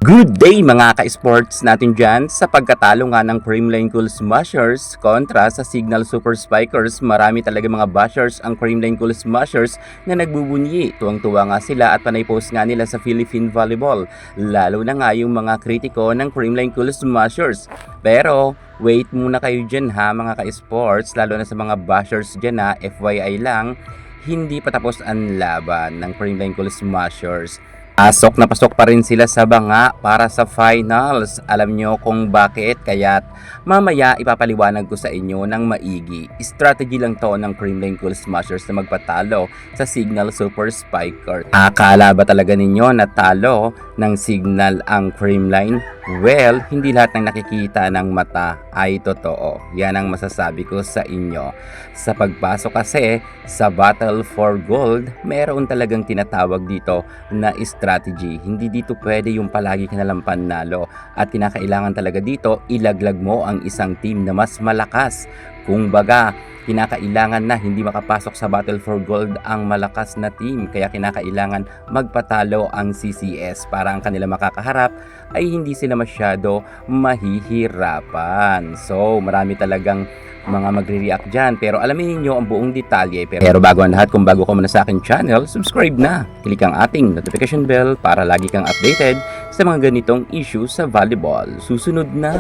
Good day mga ka-sports natin dyan. Sa pagkatalo nga ng Creamline Cool Smashers kontra sa Signal Super Spikers, marami talaga mga bashers ang Creamline Cool Smashers na nagbubunyi. Tuwang-tuwa nga sila at panay post nga nila sa Philippine Volleyball. Lalo na nga yung mga kritiko ng Creamline Cool Smashers. Pero wait muna kayo dyan ha mga ka-sports, lalo na sa mga bashers dyan ha, FYI lang, hindi pa tapos ang laban ng Creamline Cool Smashers. Pasok na pasok pa rin sila sa banga para sa finals. Alam nyo kung bakit, kaya't mamaya ipapaliwanag ko sa inyo ng maigi. Strategy lang to ng Creamline Cool Smashers na magpatalo sa Signal Super Spikers. Akala ba talaga ninyo na talo ng Signal ang Creamline? Well, hindi lahat ng nakikita ng mata ay totoo. Yan ang masasabi ko sa inyo. Sa pagpasok kasi sa Battle for Gold, meron talagang tinatawag dito na strategy. Hindi dito pwede yung palagi ka nalang panalo. At kinakailangan talaga dito, ilaglag mo ang isang team na mas malakas. Kung baga, kinakailangan na hindi makapasok sa Battle for Gold ang malakas na team. Kaya kinakailangan magpatalo ang CCS para ang kanila makakaharap ay hindi sila masyado mahihirapan. So, marami talagang mga magre-react dyan. Pero alamin niyo ang buong detalye. Pero bago ang lahat, kung bago ka muna sa aking channel, subscribe na. Click ang ating notification bell para lagi kang updated sa mga ganitong issue sa volleyball. Susunod na!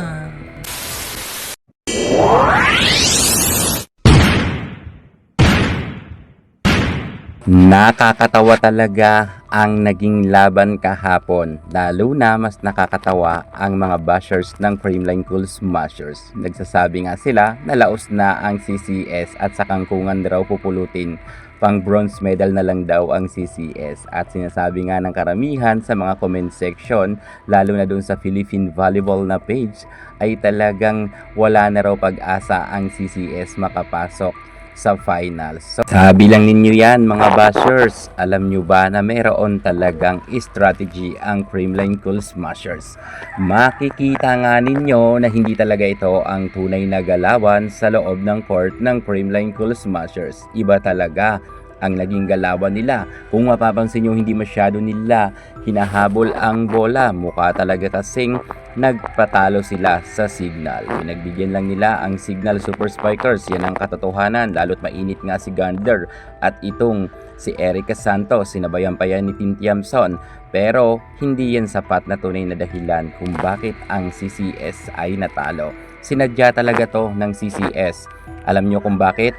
Nakakatawa talaga ang naging laban kahapon. Lalo na mas nakakatawa ang mga bashers ng Creamline Cool Smashers. Nagsasabi nga sila na laos na ang CCS at sa kangkungan raw pupulutin. Pang bronze medal na lang daw ang CCS. At sinasabi nga ng karamihan sa mga comment section, lalo na dun sa Philippine Volleyball na page, ay talagang wala na raw pag-asa ang CCS makapasok sa finals. So, sabi lang ninyo yan mga bashers, alam nyo ba na mayroon talagang strategy ang Creamline Cool Smashers? Makikita nga ninyo na hindi talaga ito ang tunay na galawan sa loob ng court ng Creamline Cool Smashers. Iba talaga ang naging galawan nila. Kung mapapansin nyo, hindi masyado nila hinahabol ang bola. Mukha talaga kasing nagpatalo sila sa Signal. Pinagbigyan lang nila ang Signal Super Spikers. Yan ang katotohanan. Lalo't mainit nga si Gander at itong si Erica Santos. Sinabayan pa yan ni Tintiamson. Pero hindi yan sapat na tunay na dahilan kung bakit ang CCS ay natalo. Sinadya talaga to ng CCS. Alam nyo kung bakit?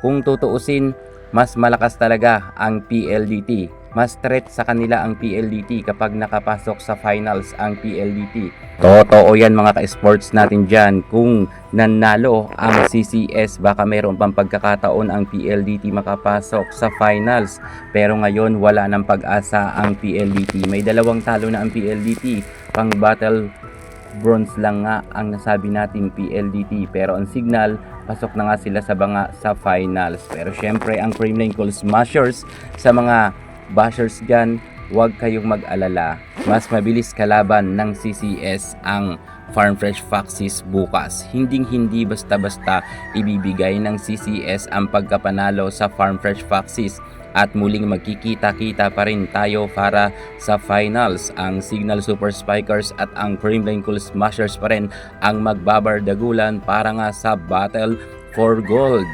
Kung tutuusin, mas malakas talaga ang PLDT. Mas threat sa kanila ang PLDT kapag nakapasok sa finals ang PLDT. Totoo yan mga ka-sports natin dyan. Kung nanalo ang CCS, baka mayroon pang pagkakataon ang PLDT makapasok sa finals. Pero ngayon wala ng pag-asa ang PLDT. May dalawang talo na ang PLDT. Pang battle bronze lang nga ang nasabi natin PLDT, pero ang Signal pasok na nga sila sa banga sa finals. Pero syempre ang Creamline Cool Smashers, sa mga bashers dyan, huwag kayong mag-alala, mas mabilis kalaban ng CCS ang Farm Fresh Foxes bukas. Hindi basta-basta ibibigay ng CCS ang pagkapanalo sa Farm Fresh Foxes. At muling magkikita-kita pa rin tayo para sa finals. Ang Signal Super Spikers at ang Creamline Cool Smashers pa rin ang magbabardagulan para nga sa Battle for Gold.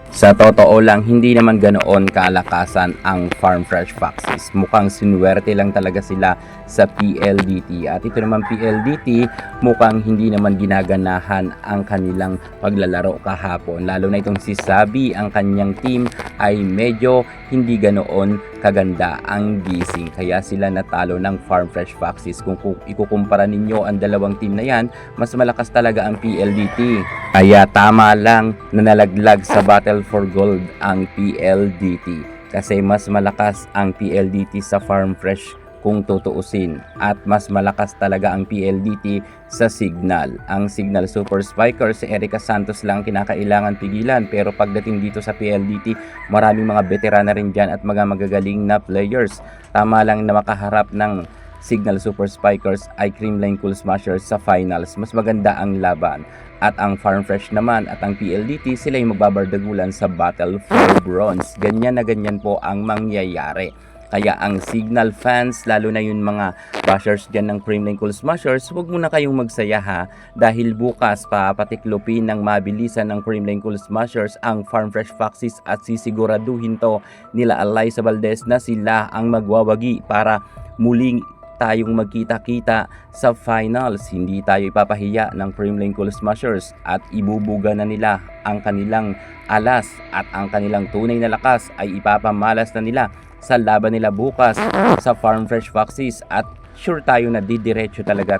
Sa totoo lang, hindi naman ganoon kalakasan ang Farm Fresh Foxes. Mukhang sinuwerte lang talaga sila sa PLDT. At ito naman PLDT, mukhang hindi naman ginaganahan ang kanilang paglalaro kahapon. Lalo na itong si Sabi, ang kanyang team ay medyo hindi ganoon kaganda ang gising. Kaya sila natalo ng Farm Fresh Foxes. Kung ikukumpara ninyo ang dalawang team na yan, mas malakas talaga ang PLDT. Kaya tama lang na nalaglag sa Battle for Gold ang PLDT. Kasi mas malakas ang PLDT sa Farm Fresh kung tutuusin. At mas malakas talaga ang PLDT sa Signal. Ang Signal Super Spikers, si Erica Santos lang kinakailangan pigilan. Pero pagdating dito sa PLDT, maraming mga veterana rin dyan at mga magagaling na players. Tama lang na makaharap ng Signal Super Spikers ay Creamline Cool Smashers sa finals. Mas maganda ang laban. At ang Farm Fresh naman at ang PLDT, sila yung magbabardagulan sa Battle for Bronze. Ganyan na ganyan po ang mangyayari. Kaya ang Signal fans, lalo na yung mga bashers dyan ng Creamline Cool Smashers, huwag muna kayong magsaya ha, dahil bukas papatiklopin ng mabilisan ng Creamline Cool Smashers ang Farm Fresh Foxes at sisiguraduhin to nila Alyssa Valdez na sila ang magwawagi para muling tayong magkita-kita sa finals. Hindi tayo ipapahiya ng Creamline Cool Smashers at ibubuga na nila ang kanilang alas at ang kanilang tunay na lakas ay ipapamalas na nila sa laban nila bukas sa Farm Fresh Foxes at sure tayo na didiretso talaga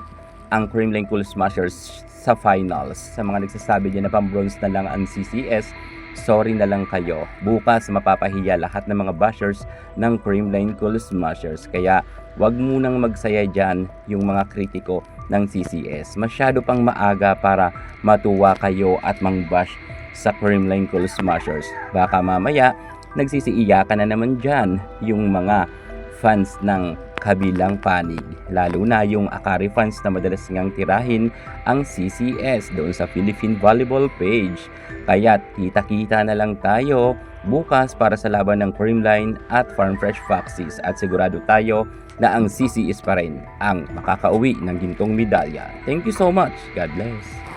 ang Creamline Cool Smashers sa finals. Sa mga nagsasabi dyan na pang-bronze na lang ang CCS, sorry na lang kayo. Bukas mapapahiya lahat ng mga bashers ng Creamline Cool Smashers. Kaya wag munang magsaya dyan yung mga kritiko ng CCS. Masyado pang maaga para matuwa kayo at mang-bash sa Creamline Cool Smashers. Baka mamaya nagsisiiyakan na naman dyan yung mga fans ng kabilang panig, lalo na yung Akari fans na madalas ngang tirahin ang CCS doon sa Philippine Volleyball page. Kaya kita-kita na lang tayo bukas para sa laban ng Creamline at Farm Fresh Foxes at sigurado tayo na ang CCS pa rin ang makakauwi ng gintong medalya. Thank you so much. God bless.